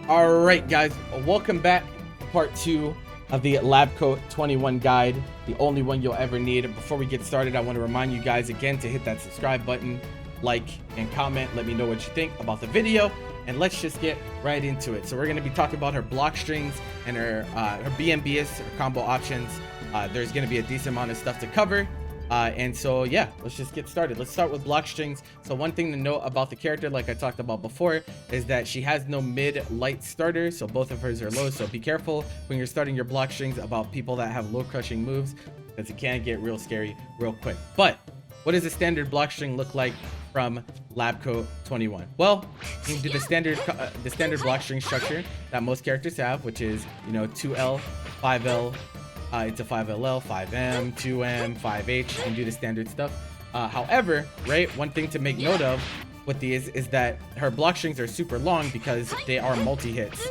All right, guys, welcome back to part 2 of the Labcoat 21 guide, the only one you'll ever need. Before we get started, I want to remind you guys again to hit that subscribe button, like, and comment. Let me know what you think about the video, and let's just get right into it. So we're going to be talking about her block strings and her BNBs, her combo options. There's going to be a decent amount of stuff to cover. And so yeah, let's just get started. Let's start with block strings. So one thing to note about the character, like I talked about before, is that she has no mid light starter, so both of hers are low. So be careful when you're starting your block strings about people that have low crushing moves, because it can get real scary real quick. But what does a standard block string look like from Labcoat 21? Well, you can do the standard block string structure that most characters have, which is, you know, 2L, 5L, it's a 5LL, 5M, 2M, 5H. You can do the standard stuff. However, right, one thing to make note of with these is that her block strings are super long because they are multi-hits.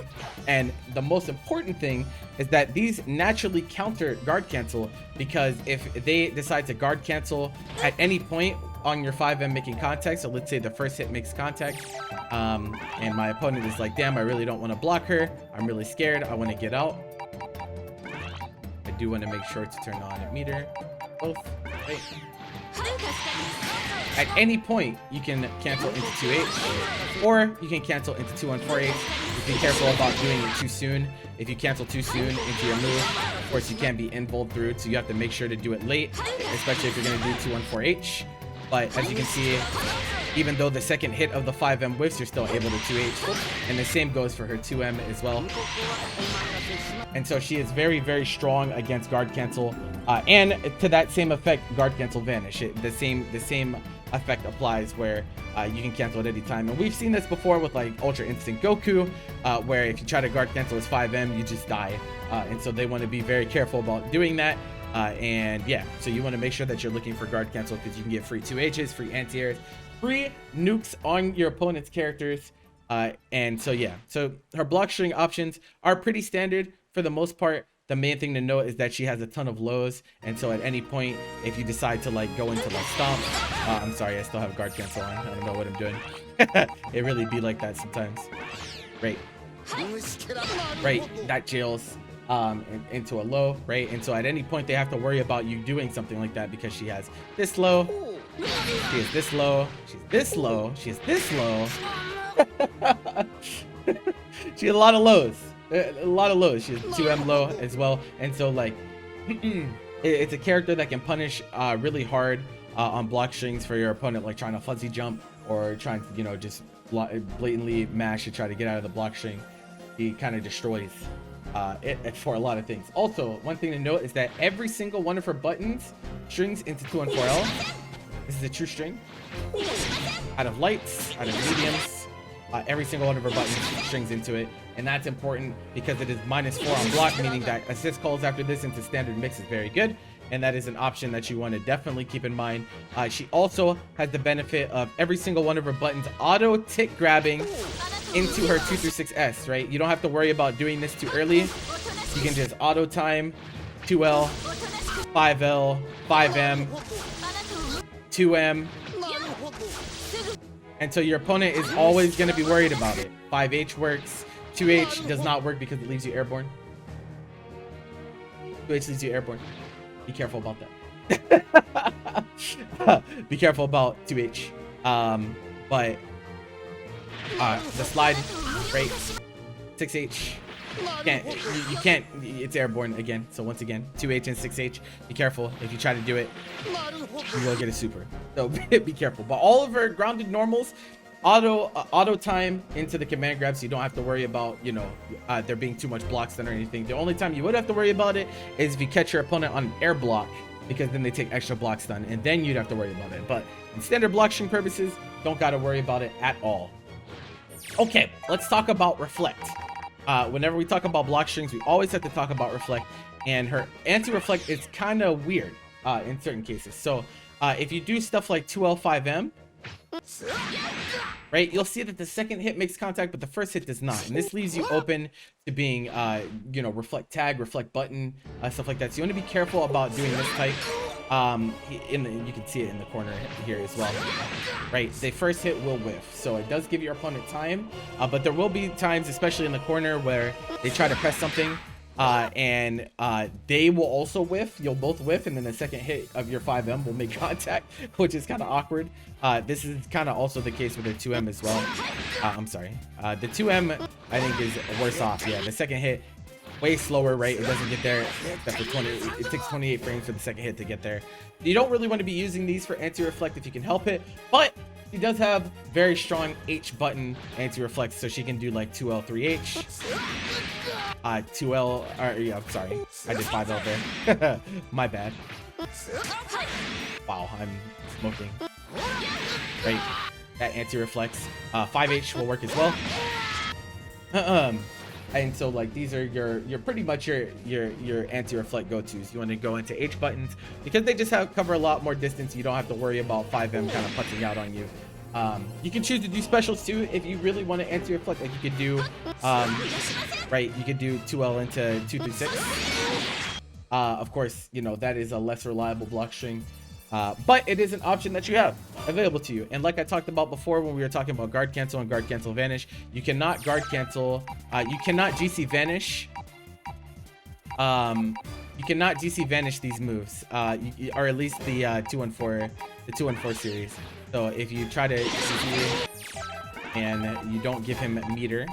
And the most important thing is that these naturally counter guard cancel, because if they decide to guard cancel at any point on your 5M making contact, so let's say the first hit makes contact, and my opponent is like, damn, I really don't want to block her. I'm really scared. I want to get out. I do want to make sure to turn on a meter. Both. Right. At any point, you can cancel into 2H, or you can cancel into 214H. Just be careful about doing it too soon. If you cancel too soon into your move, of course, you can be invuled through, so you have to make sure to do it late, especially if you're going to do 214H. But as you can see, even though the second hit of the 5M whiffs, you're still able to 2H. And the same goes for her 2M as well. And so she is very, very strong against guard cancel. And to that same effect, guard cancel vanish. The same effect applies where you can cancel at any time. And we've seen this before with like Ultra Instinct Goku, where if you try to guard cancel his 5M, you just die. And so they want to be very careful about doing that. And yeah, so you want to make sure that you're looking for guard cancel, because you can get free 2Hs, free anti-airs, free nukes on your opponent's characters. And so yeah, so her block string options are pretty standard for the most part. The main thing to note is that she has a ton of lows, and so at any point, if you decide to like go into like stomp, I'm sorry, I still have guard cancel on. I don't know what I'm doing. It really be like that sometimes. Right, that jails into a low, right? And so at any point, they have to worry about you doing something like that, because she has this low, she is this low, she's this low, she is this low. She has a lot of lows. A lot of lows. She has 2M low as well. And so like it's a character that can punish really hard on block strings for your opponent, like trying to fuzzy jump or trying to, you know, just blatantly mash to try to get out of the block string. He kind of destroys it for a lot of things. Also, one thing to note is that every single one of her buttons strings into 2 and 4L. This is a true string. Out of lights, out of mediums, every single one of her buttons strings into it. And that's important because it is -4 on block, meaning that assist calls after this into standard mix is very good. And that is an option that you want to definitely keep in mind. She also has the benefit of every single one of her buttons auto tick grabbing into her 2 through 6S, right? You don't have to worry about doing this too early. You can just auto time 2L, 5L, 5M, 2M. And so your opponent is always going to be worried about it. 5H works. 2H does not work because it leaves you airborne. 2H leaves you airborne. Be careful about that. Be careful about 2H. But the slide rate 6H. You can't, it's airborne again. So once again, 2H and 6H. Be careful. If you try to do it, you will get a super. So be careful. But all of her grounded normals auto time into the command grab, so you don't have to worry about, you know, there being too much block stun or anything. The only time you would have to worry about it is if you catch your opponent on an air block, because then they take extra block stun, and then you'd have to worry about it. But in standard block string purposes, don't gotta worry about it at all. Okay, let's talk about reflect. Whenever we talk about block strings, we always have to talk about reflect, and her anti-reflect is kind of weird in certain cases. So if you do stuff like 2L5M, right, you'll see that the second hit makes contact, but the first hit does not, and this leaves you open to being you know, reflect tag, reflect button, stuff like that. So you want to be careful about doing this type you can see it in the corner here as well, right? The first hit will whiff, so it does give your opponent time, but there will be times, especially in the corner, where they try to press something and they will also whiff. You'll both whiff, and then the second hit of your 5M will make contact, which is kind of awkward. This is kind of also the case with their 2M as well. I'm sorry, the 2M I think is worse off. Yeah, the second hit way slower, right? It doesn't get there except for 20. It takes 28 frames for the second hit to get there. You don't really want to be using these for anti-reflect if you can help it, but she does have very strong H button anti-reflect, so she can do like 2L 3H, 2L, or yeah, I'm sorry, I did 5L there. My bad. Wow, I'm smoking. Right, that anti-reflects. 5H will work as well. And so like these are your pretty much your anti-reflect go-tos. You want to go into H buttons because they just cover a lot more distance. You don't have to worry about 5M kind of putting out on you. You can choose to do specials too if you really want to anti-reflect. Like you could do right, you could do 2L into 2 through 6. Of course, you know that is a less reliable block string. But it is an option that you have available to you. And like I talked about before when we were talking about guard cancel and guard cancel vanish, you cannot guard cancel, you cannot GC vanish. You cannot GC vanish these moves, or at least the 214 series. So if you try to GC and you don't give him meter,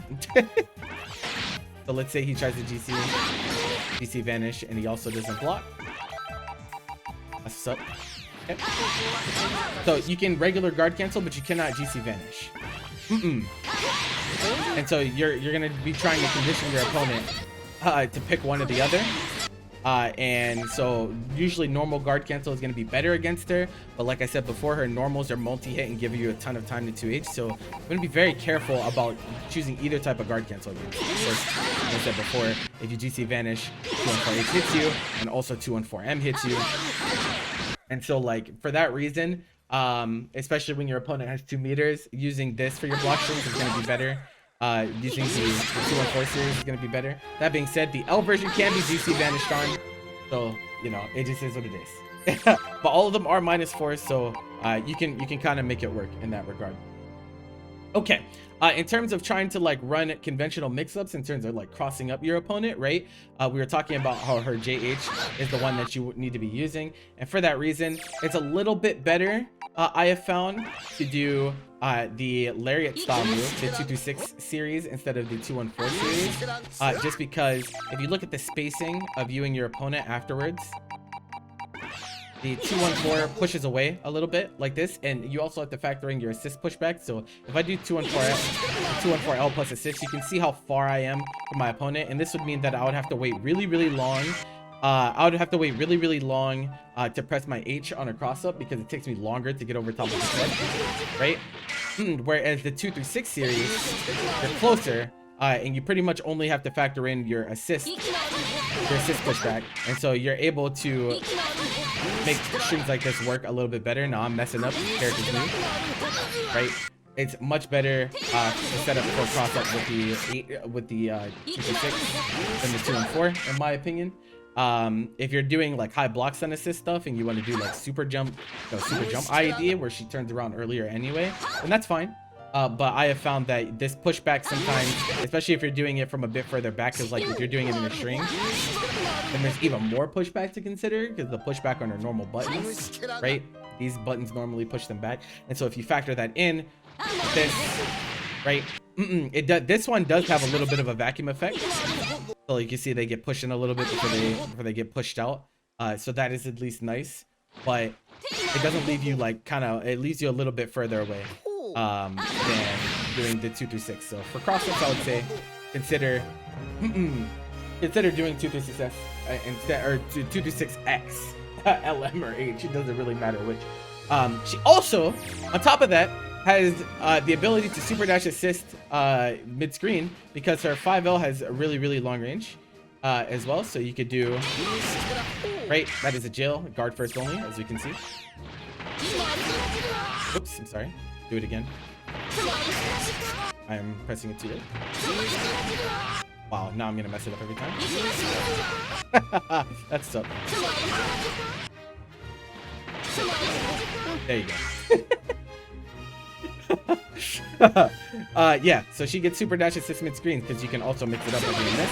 so let's say he tries to GC vanish and he also doesn't block. That's what's up. Okay. So you can regular guard cancel, but you cannot GC vanish. And so you're gonna be trying to condition your opponent to pick one or the other. And so usually normal guard cancel is going to be better against her, but like I said before, her normals are multi-hit and give you a ton of time to 2H, so I'm going to be very careful about choosing either type of guard cancel against her. Of course, like I said before, if you GC vanish, 214H hits you, and also 214M hits you. And so like for that reason, especially when your opponent has 2 meters, using this for your block strings is going to be better. Using the 214 series is going to be better. That being said, the L version can be GC vanished on, so you know it just is what it is. But all of them are -4, so you can kind of make it work in that regard. Okay, in terms of trying to like run conventional mix-ups, in terms of like crossing up your opponent, right? We were talking about how her JH is the one that you need to be using, and for that reason, it's a little bit better. I have found to do the Lariat style move, the 226 series instead of the 214 series, just because if you look at the spacing of you and your opponent afterwards, the 214 pushes away a little bit like this, and you also have to factor in your assist pushback. So if I do 214L plus assist, you can see how far I am from my opponent, and this would mean that I would have to wait really long. I would have to wait really long to press my H on a cross up because it takes me longer to get over top of the head, right? Whereas the 236 series, you're closer, and you pretty much only have to factor in your assist pushback, and so you're able to make strings like this work a little bit better. Now I'm messing up character's move, right? It's much better to set up for cross up with the 236 than the 2 and 4, in my opinion. If you're doing like high block stun assist stuff and you want to do like super jump IED where she turns around earlier anyway, then that's fine. But I have found that this pushback sometimes, especially if you're doing it from a bit further back, because like if you're doing it in a string, then there's even more pushback to consider because the pushback on her normal buttons, right? These buttons normally push them back, and so if you factor that in, this, right? This one does have a little bit of a vacuum effect. So you can see they get pushed in a little bit before they get pushed out. So that is at least nice, but it doesn't leave you like it leaves you a little bit further away than doing the 236. So for cross-ups, I would say consider doing 236S instead, or 236X, LM or H. It doesn't really matter which. She also, on top of that, has the ability to super dash assist mid-screen because her 5L has a really long range as well. So you could do, right, that is a jail, guard first only, as you can see. Oops, I'm sorry. Do it again. I'm pressing it too late. Wow, now I'm gonna mess it up every time. That's up. There you go. Yeah, so she gets super dash assist mid screen because you can also mix it up by doing this,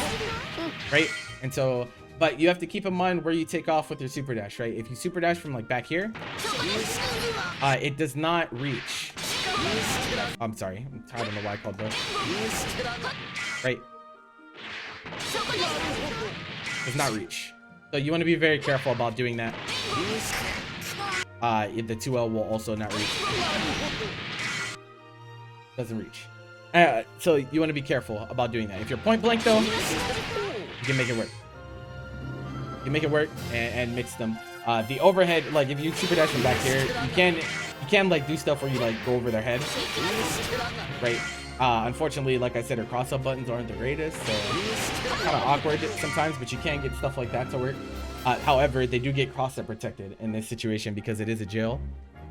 right? And so, but you have to keep in mind where you take off with your super dash, right? If you super dash from like back here, it does not reach. I'm sorry, I don't know why I called those. Right? Does not reach. So you want to be very careful about doing that. The 2L will also not reach. Doesn't reach. So you want to be careful about doing that. If you're point blank though, you can make it work. You can make it work and mix them. The overhead, like if you super dash from back here, you can like do stuff where you like go over their head, right? Unfortunately, like I said, her cross-up buttons aren't the greatest, so kind of awkward sometimes, but you can get stuff like that to work. However, they do get cross-up protected in this situation because it is a jail.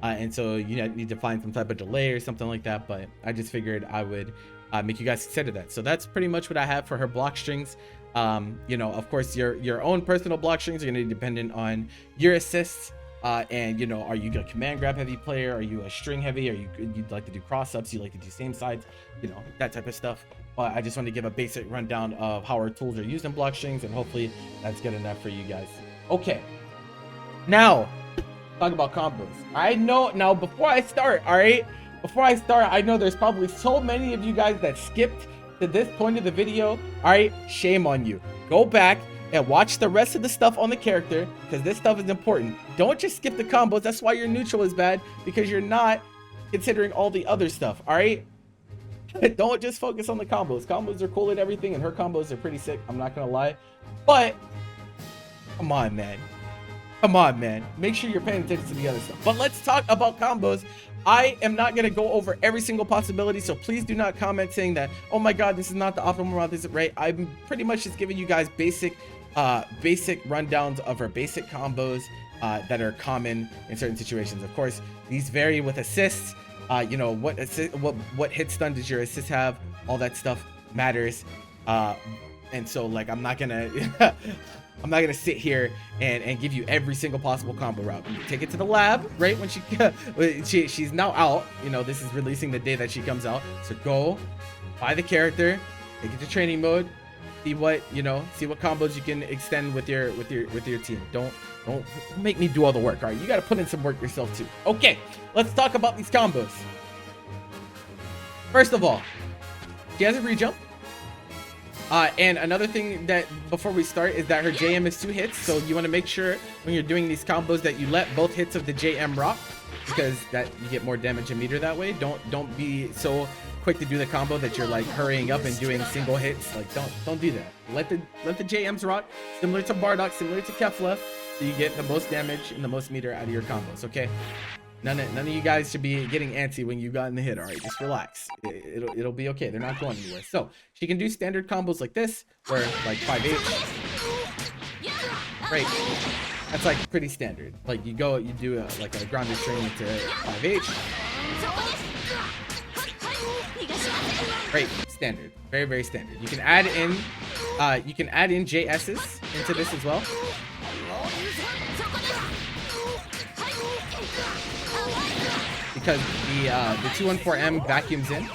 And so you need to find some type of delay or something like that, but I just figured I would make you guys consider that. So that's pretty much what I have for her block strings. You know, of course, your own personal block strings are going to be dependent on your assists. And you know, are you a command grab heavy player? Are you a string heavy? Are you'd like to do cross ups? You like to do same sides? You know, that type of stuff. But I just want to give a basic rundown of how our tools are used in block strings, and hopefully that's good enough for you guys. Okay, now talk about combos. I know now before I start, all right, I know there's probably so many of you guys that skipped to this point of the video. All right, shame on you. Go back and watch the rest of the stuff on the character, because this stuff is important. Don't just skip the combos. That's why your neutral is bad, because you're not considering all the other stuff. All right, don't just focus on the combos. Combos are cool and everything, and her combos are pretty sick, I'm not gonna lie, but come on, man. Come on, man. Make sure you're paying attention to the other stuff. But let's talk about combos. I am not going to go over every single possibility, so please do not comment saying that, oh my god, this is not the optimal route, this is right. I'm pretty much just giving you guys basic rundowns of our basic combos that are common in certain situations. Of course, these vary with assists. You know, what hit stun does your assist have? All that stuff matters. And so, like, I'm not gonna sit here and give you every single possible combo route. You take it to the lab, right? When she's now out. You know, this is releasing the day that she comes out. So go buy the character, take it to training mode, see what combos you can extend with your team. Don't make me do all the work. All right, you got to put in some work yourself too. Okay, let's talk about these combos. First of all, she has a rejump. And another thing that before we start is that her JM is 2 hits, so you want to make sure when you're doing these combos that you let both hits of the JM rock, because that you get more damage and meter that way. Don't be so quick to do the combo that you're like hurrying up and doing single hits. Like don't do that. Let the JMs rock, similar to Bardock, similar to Kefla, so you get the most damage and the most meter out of your combos. Okay. None of you guys should be getting antsy when you got in the hit. All right, just relax. It'll be okay. They're not going anywhere. So she can do standard combos like this, where like 5H. Right. That's like pretty standard. Like you do like a grounded string into 5H. Right. Standard. Very, very standard. You can add in JS's into this as well. Because the 214M vacuums in,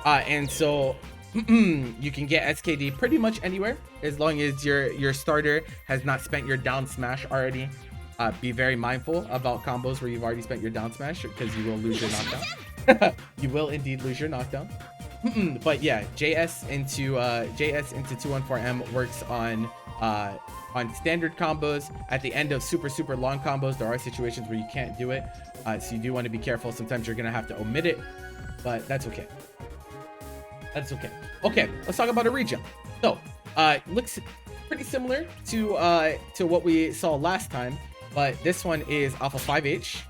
and so you can get SKD pretty much anywhere as long as your starter has not spent your down smash already. Be very mindful about combos where you've already spent your down smash, because you will lose your knockdown. You will indeed lose your knockdown. But yeah, JS into 214M works on standard combos. At the end of super long combos, there are situations where you can't do it, so you do want to be careful. Sometimes you're gonna have to omit it, but that's okay. Okay, let's talk about a rejump. So looks pretty similar to what we saw last time, but this one is off of 5H.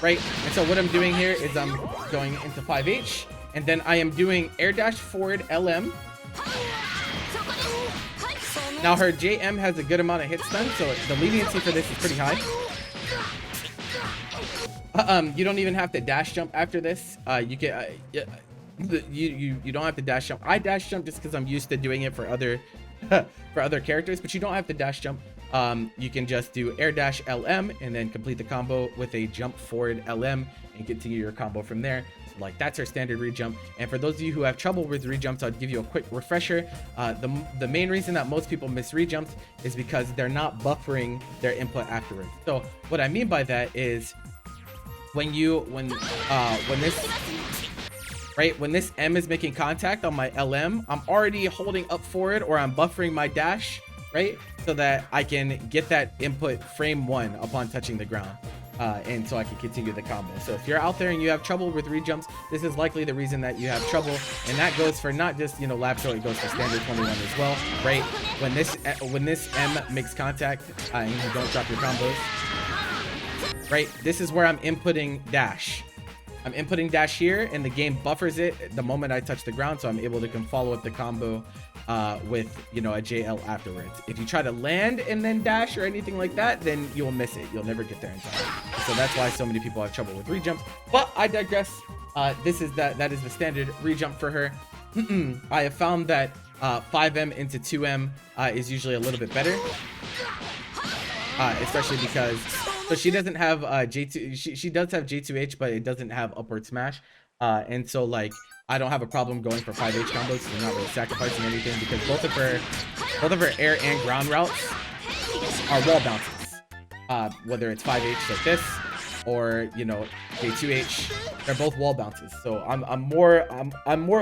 Right, and so what I'm doing here is I'm going into 5H, and then I am doing air dash forward LM. Now her JM has a good amount of hit stun, so the leniency for this is pretty high. You don't even have to dash jump after this. You can You don't have to dash jump. I dash jump just because I'm used to doing it for other for other characters, but you don't have to dash jump. You can just do air dash LM and then complete the combo with a jump forward LM and continue your combo from there. So like that's our standard rejump. And for those of you who have trouble with rejumps, I'll give you a quick refresher. The main reason that most people miss rejumps is because they're not buffering their input afterwards. So what I mean by that is when this M is making contact on my LM, I'm already holding up forward, or I'm buffering my dash, right? So that I can get that input frame 1 upon touching the ground. And so I can continue the combo. So if you're out there and you have trouble with rejumps, this is likely the reason that you have trouble. And that goes for not just, you know, Labcoat, it goes for standard 21 as well, right? When this M makes contact and you don't drop your combos, right? This is where I'm inputting dash. I'm inputting dash here, and the game buffers it the moment I touch the ground, so I'm able to follow up the combo with, you know, a j.L afterwards. If you try to land and then dash or anything like that, then you'll miss it. You'll never get there in time. So that's why so many people have trouble with rejumps. But I digress. That is the standard rejump for her. I have found that 5M into 2M is usually a little bit better, especially because. So she doesn't have J2, she does have J2H, but it doesn't have upward smash. And so like I don't have a problem going for 5H combos, so I'm not really sacrificing anything because both of her air and ground routes are wall bounces. Whether it's 5H like this or, you know, J2H, they're both wall bounces. So I'm more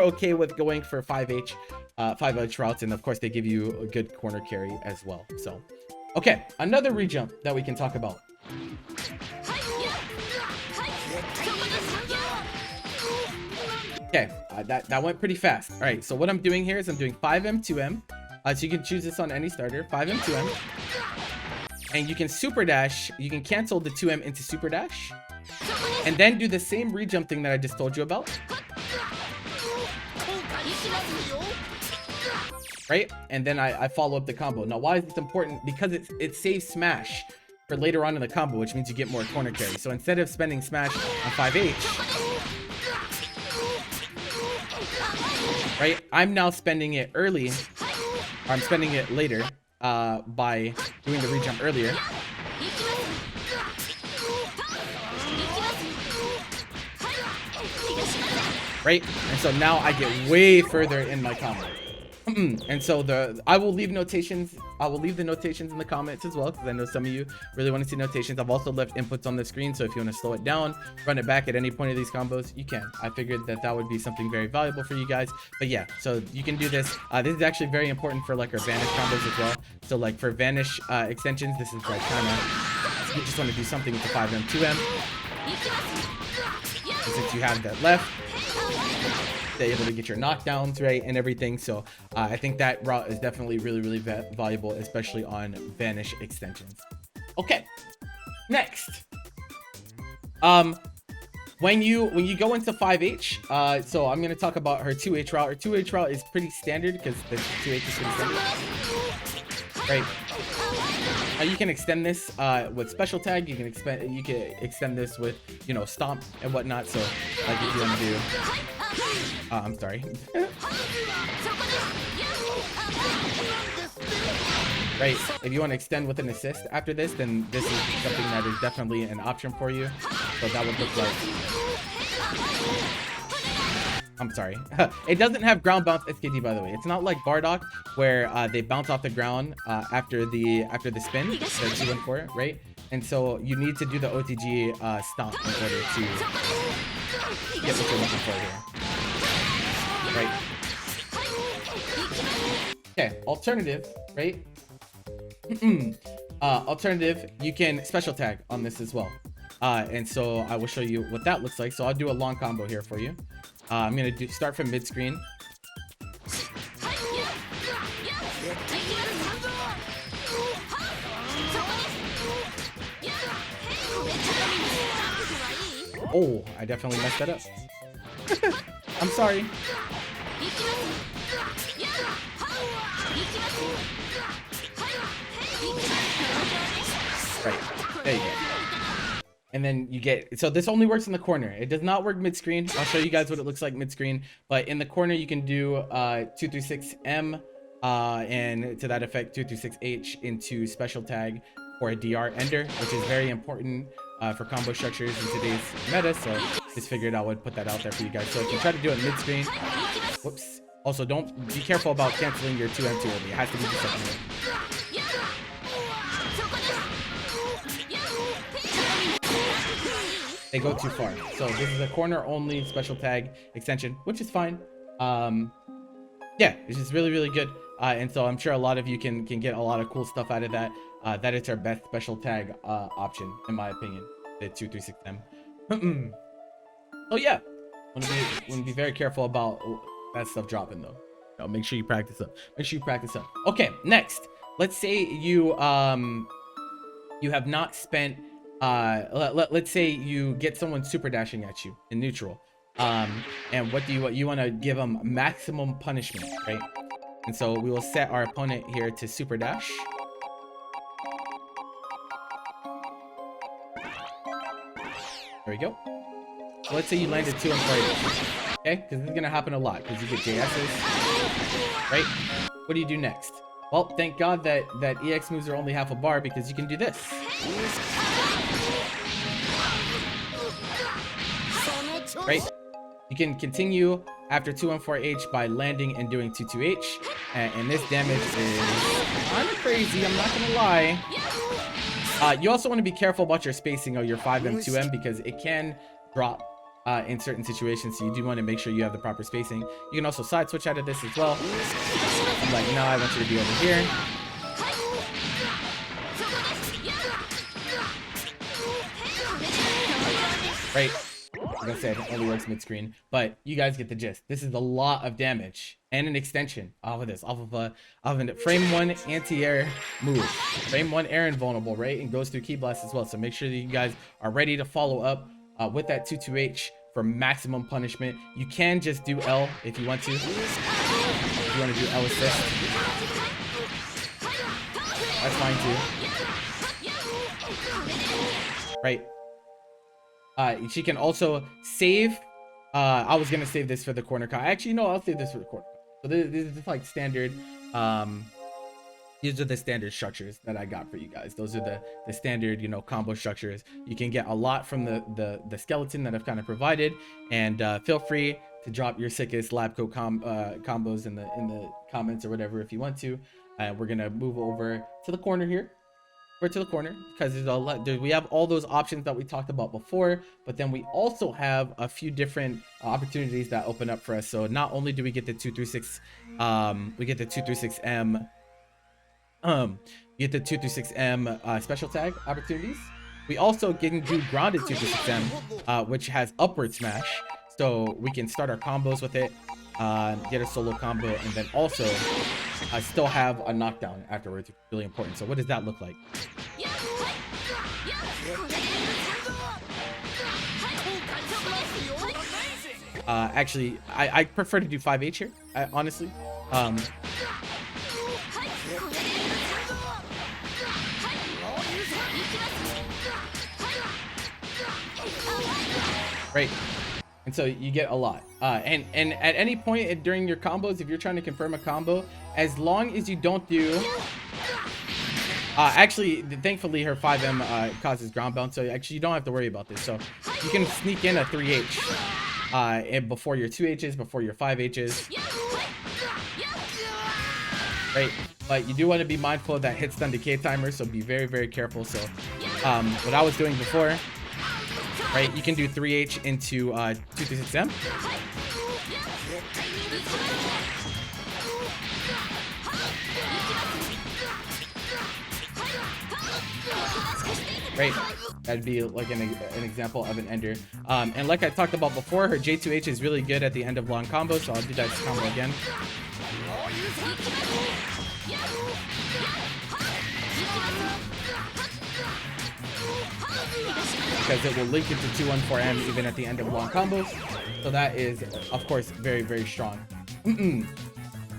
okay with going for 5H routes, and of course they give you a good corner carry as well. So okay, another rejump that we can talk about. Okay, that went pretty fast. All right, so what I'm doing here is I'm doing 5M, 2M. So you can choose this on any starter, 5M, 2M. And you can super dash, you can cancel the 2M into super dash. And then do the same rejump thing that I just told you about. Right? And then I follow up the combo. Now, why is this important? Because it saves smash for later on in the combo, which means you get more corner carry. So instead of spending smash on 5H, right, I'm now spending it early, or I'm spending it later by doing the rejump earlier. Right? And so now I get way further in my combo. And so I will leave notations. I will leave the notations in the comments as well, because I know some of you really want to see notations. I've also left inputs on the screen, so if you want to slow it down, run it back at any point of these combos, you can. I figured that would be something very valuable for you guys. But yeah, so you can do this. This is actually very important for like our vanish combos as well. So like for vanish extensions, this is like kind of, you just want to do something with the 5M, 2M. And since you have that left, they're able to get your knockdowns right and everything. So I think that route is definitely really valuable, especially on vanish extensions. Okay, next, when you go into 5H, so I'm going to talk about her 2H route. Her 2H route is pretty standard because the 2H is pretty standard, right? You can extend this with special tag. You can extend this with, you know, stomp and whatnot. So like if you want to do, I'm sorry. Right, if you want to extend with an assist after this, then this is something that is definitely an option for you. So that would look like, I'm sorry. It doesn't have ground bounce SKD, by the way. It's not like Bardock where they bounce off the ground after the spin, the 2-1-4, right? And so you need to do the OTG stomp in order to get what you're looking for here. Right. Okay, alternative, right? Alternative, you can special tag on this as well. And so I will show you what that looks like. So I'll do a long combo here for you. I'm gonna start from mid screen. Oh, I definitely messed that up. I'm sorry. Right, there you go. and then you get, so this only works in the corner. It does not work mid-screen. I'll show you guys what it looks like mid-screen, but in the corner you can do 236M and to that effect 236H into special tag or a DR ender, which is very important for combo structures in today's meta. So just figured I would put that out there for you guys. So if you try to do it mid-screen, whoops. Also, don't be careful about canceling your 2M too early. It has to be just something. They go too far. So this is a corner only special tag extension, which is fine. Yeah, it's just really, really good. And so I'm sure a lot of you can get a lot of cool stuff out of that. That is our best special tag option, in my opinion, the 236M. Oh yeah, want to be very careful about that stuff dropping though. No, make sure you practice up. Make sure you practice up. Okay, next, let's say you you have not spent let's say you get someone super dashing at you in neutral, and what do you want to give them maximum punishment, right? And so we will set our opponent here to super dash. There we go. So let's say you landed 2 and 4, okay? Because this is gonna happen a lot because you get JSs, right? What do you do next? Well, thank God that EX moves are only half a bar, because you can do this. Right? You can continue after 214H by landing and doing 22H, and this damage is kind of crazy, I'm not gonna lie. You also want to be careful about your spacing of your 5M, 2M, because it can drop in certain situations, so you do want to make sure you have the proper spacing. You can also side switch out of this as well. I'm like, no, I want you to be over here. Right? Like I said, it only works mid-screen, but you guys get the gist. This is a lot of damage and an extension off of this, off of a frame 1 anti-air move. Frame 1 air invulnerable, right? And goes through key blast as well. So make sure that you guys are ready to follow up with that 22H for maximum punishment. You can just do L if you want to. If you want to do L assist, that's fine too. Right? She can also save. I was gonna save this for the corner cut. Actually, no, I'll save this for the corner cut. So this is just like standard. These are the standard structures that I got for you guys. Those are the standard, you know, combo structures. You can get a lot from the skeleton that I've kind of provided, and feel free to drop your sickest Labcoat combos in the comments or whatever if you want to. We're gonna move over to the corner here. Or to the corner, because there's a lot. We have all those options that we talked about before, but then we also have a few different opportunities that open up for us. So not only do we get the 236, we get the 236M. You get the 236M special tag opportunities. We also can do grounded 236M, which has upward smash, so we can start our combos with it, get a solo combo, and then also still have a knockdown afterwards. It's really important. So what does that look like? Actually, I prefer to do 5H here, honestly. Right. And so you get a lot. And at any point during your combos, if you're trying to confirm a combo, as long as you don't do... actually, thankfully, her 5M causes ground bounce, so actually you don't have to worry about this. So you can sneak in a 3H before your 2Hs, before your 5Hs. Right? But you do want to be mindful of that hit stun decay timer, so be very, very careful. So what I was doing before... Right, you can do 3H into 236M. Right, that'd be like an example of an ender. And like I talked about before, her J2H is really good at the end of long combos, so I'll do that combo again. Because it will link into 214M even at the end of long combos. So that is, of course, very, very strong.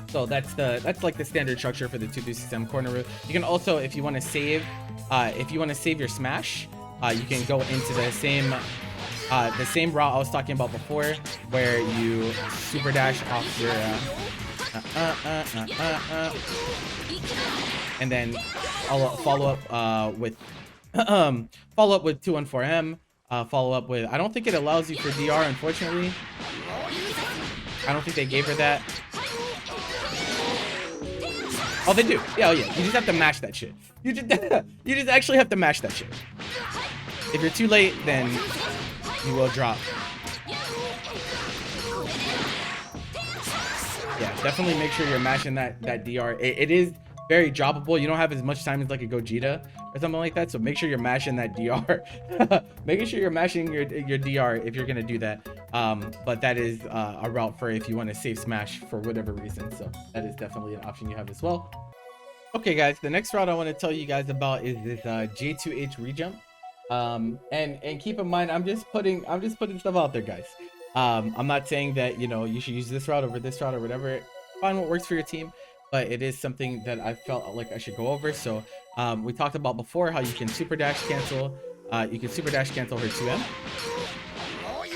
So that's like the standard structure for the 236M corner route. You can also, if you want to save your smash, you can go into the same route I was talking about before, where you super dash off your and then I'll follow up with follow up with 214M. Follow up with, I don't think it allows you for DR, unfortunately. I don't think they gave her that. Oh, they do. Yeah, oh yeah. You just have to mash that shit. You just actually have to mash that shit. If you're too late, then you will drop. Yeah, definitely make sure you're mashing that DR. It is very droppable. You don't have as much time as like a Gogeta or something like that, so make sure you're mashing that DR. Making sure you're mashing your DR if you're gonna do that. But that is a route for if you want to save smash for whatever reason, so that is definitely an option you have as well. Okay guys, the next route I want to tell you guys about is this J2H Rejump. And keep in mind, I'm just putting stuff out there, guys. I'm not saying that, you know, you should use this route over this route or whatever. Find what works for your team, but it is something that I felt like I should go over. So we talked about before how you can super dash cancel. You can super dash cancel her 2M,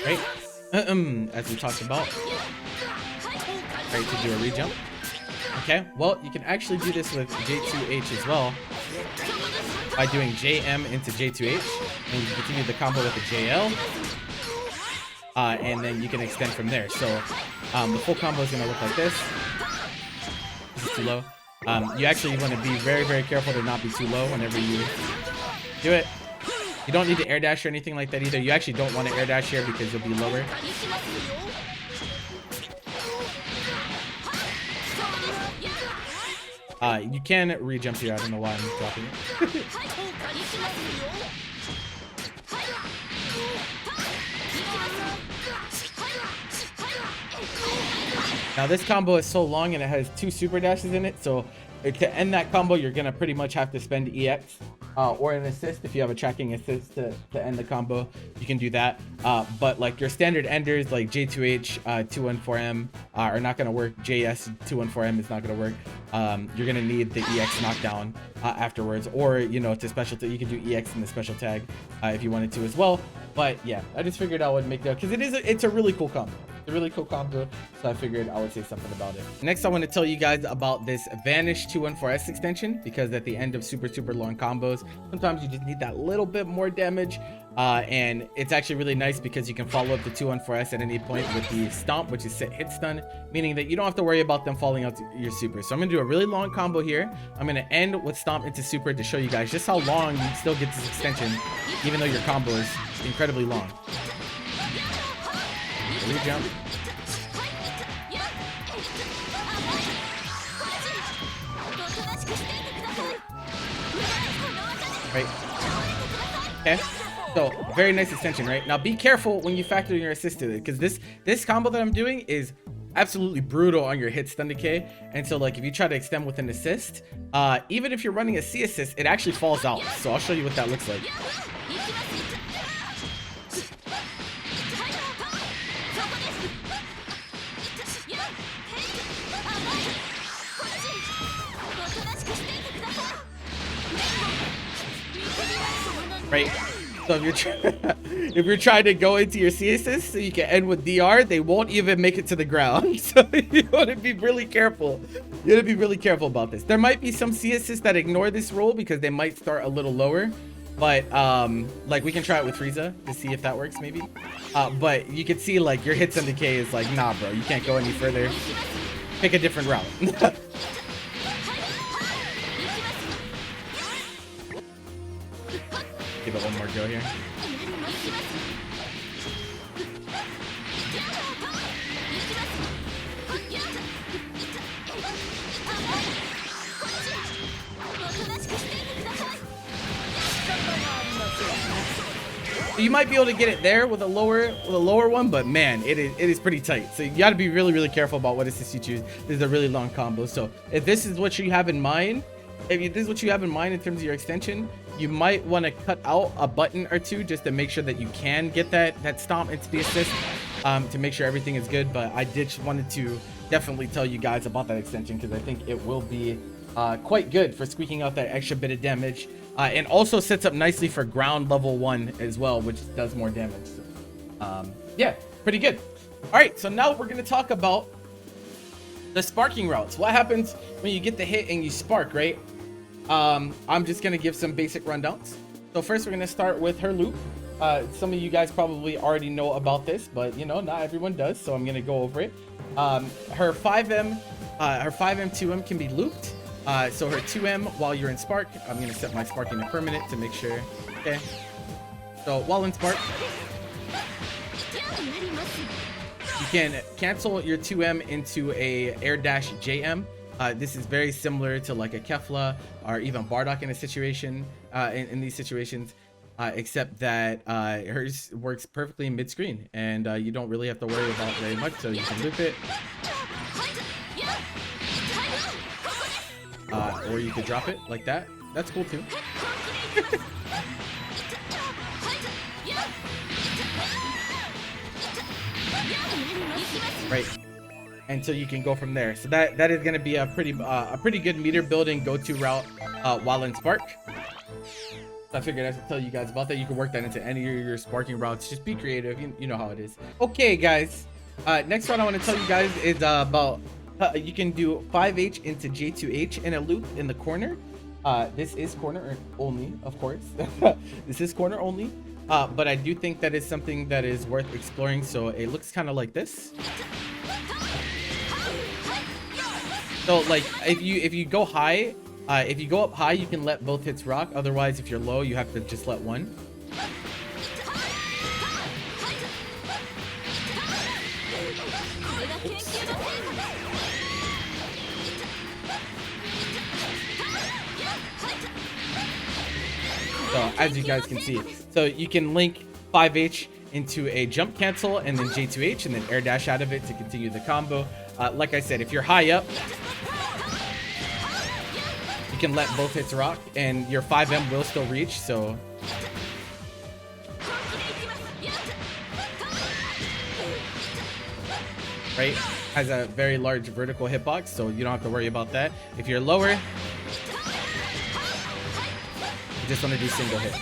right? As we talked about, right, to do a rejump. Okay, well, you can actually do this with J2H as well by doing JM into J2H, and you can continue the combo with the JL, and then you can extend from there. So the full combo is going to look like this. This is too low. You actually want to be very, very careful to not be too low whenever you do it. You don't need to air dash or anything like that either. You actually don't want to air dash here because you'll be lower. You can rejump here. I don't know why I'm dropping it. Now this combo is so long and it has 2 super dashes in it, so to end that combo you're gonna pretty much have to spend EX or an assist. If you have a tracking assist to end the combo, you can do that. But like your standard enders like J2H, 214M are not gonna work. JS 214M is not gonna work. You're gonna need the EX knockdown afterwards, or you know, to special you can do EX in the special tag if you wanted to as well. But yeah, I just figured I would make that because it's a really cool combo. It's a really cool combo, so I figured I would say something about it. Next, I want to tell you guys about this Vanish 214S extension, because at the end of super long combos, sometimes you just need that little bit more damage. And it's actually really nice because you can follow up the 214S at any point with the Stomp, which is set hit stun, meaning that you don't have to worry about them falling out to your super. So I'm gonna do a really long combo here. I'm gonna end with Stomp into super to show you guys just how long you still get this extension, even though your combo is incredibly long. Rejump. Right. Okay. So very nice extension, right? Now be careful when you factor in your assist to it, because this combo that I'm doing is absolutely brutal on your hit stun decay. And so like if you try to extend with an assist, even if you're running a C assist, it actually falls out. So I'll show you what that looks like. Right. So if you're trying to go into your C assist so you can end with DR, they won't even make it to the ground. So you want to be really careful. You want to be really careful about this. There might be some C assists that ignore this rule because they might start a little lower. But like we can try it with Frieza to see if that works maybe. But you can see like your hits on decay is like, nah bro, you can't go any further. Pick a different route. Give it one more go here. You might be able to get it there with a lower one, but man, it is pretty tight. So you got to be really careful about what assist you choose. This is a really long combo. So if this is what you have in mind, in terms of your extension, you might want to cut out a button or two just to make sure that you can get that stomp into the assist, to make sure everything is good. But I just wanted to definitely tell you guys about that extension because I think it will be quite good for squeaking out that extra bit of damage and also sets up nicely for ground level 1 as well, which does more damage. So, yeah, pretty good. All right, so now we're going to talk about the sparking routes. What happens when you get the hit and you spark, right? I'm just going to give some basic rundowns. So first we're going to start with her loop. Some of you guys probably already know about this, but you know, not everyone does, so I'm going to go over it. Her 5M 2M can be looped. So her 2M while you're in spark, I'm going to set my sparking to permanent to make sure. Okay. So while in spark, you can cancel your 2M into a air dash j.M. This is very similar to like a Kefla or even Bardock in a situation, in these situations, except that hers works perfectly in mid-screen, and you don't really have to worry about very much, so you can loop it. Or you could drop it like that. That's cool too. Right. And so you can go from there. So that is going to be a pretty good meter building go-to route while in spark. So I figured I should tell you guys about that. You can work that into any of your sparking routes. Just be creative. You know how it is. Okay, guys. Next one I want to tell you guys is about you can do 5H into J2H in a loop in the corner. This is corner only, of course. This is corner only. But I do think that is something that is worth exploring. So it looks kind of like this. So like if you go high, if you go up high, you can let both hits rock. Otherwise, if you're low, you have to just let one. So as you guys can see, so you can link 5H into a jump cancel and then J2H and then air dash out of it to continue the combo. Like I said, if you're high up, you can let both hits rock and your 5M will still reach. So right, has a very large vertical hitbox, so you don't have to worry about that. If you're lower, you just want to do single hit.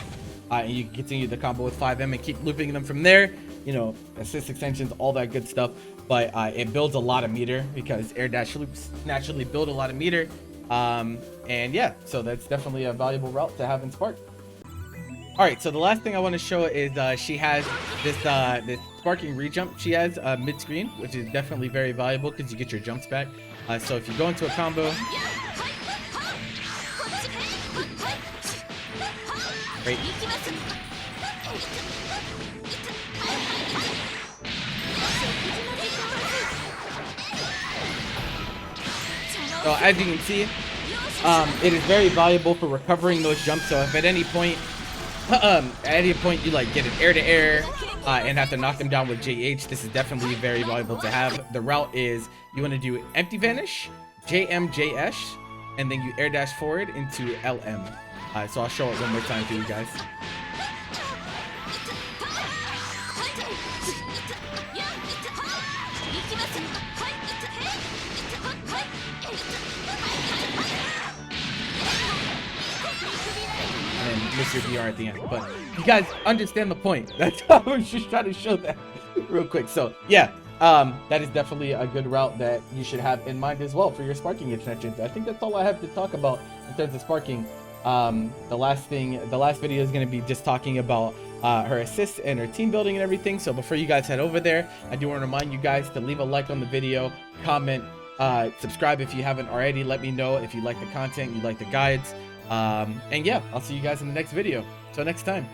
And you can continue the combo with 5M and keep looping them from there. You know, assist extensions, all that good stuff. But it builds a lot of meter because air dash loops naturally build a lot of meter. And yeah, so that's definitely a valuable route to have in Spark. All right, so the last thing I want to show is she has this sparking rejump she has mid-screen, which is definitely very valuable because you get your jumps back. So if you go into a combo, right, so as you can see, it is very valuable for recovering those jumps. So if at any point you like get an air-to-air and have to knock them down with JH, this is definitely very valuable to have. The route is you want to do empty vanish, JMJS, and then you air dash forward into LM. So I'll show it one more time for you guys. Mr. VR at the end, but you guys understand the point. That's how I was just trying to show that real quick. So yeah, that is definitely a good route that you should have in mind as well for your sparking extensions. I think that's all I have to talk about in terms of sparking. The last video is going to be just talking about her assists and her team building and everything. So before you guys head over there, I do want to remind you guys to leave a like on the video, comment, subscribe if you haven't already. Let me know if you like the content, you like the guides. And yeah, I'll see you guys in the next video. Till next time.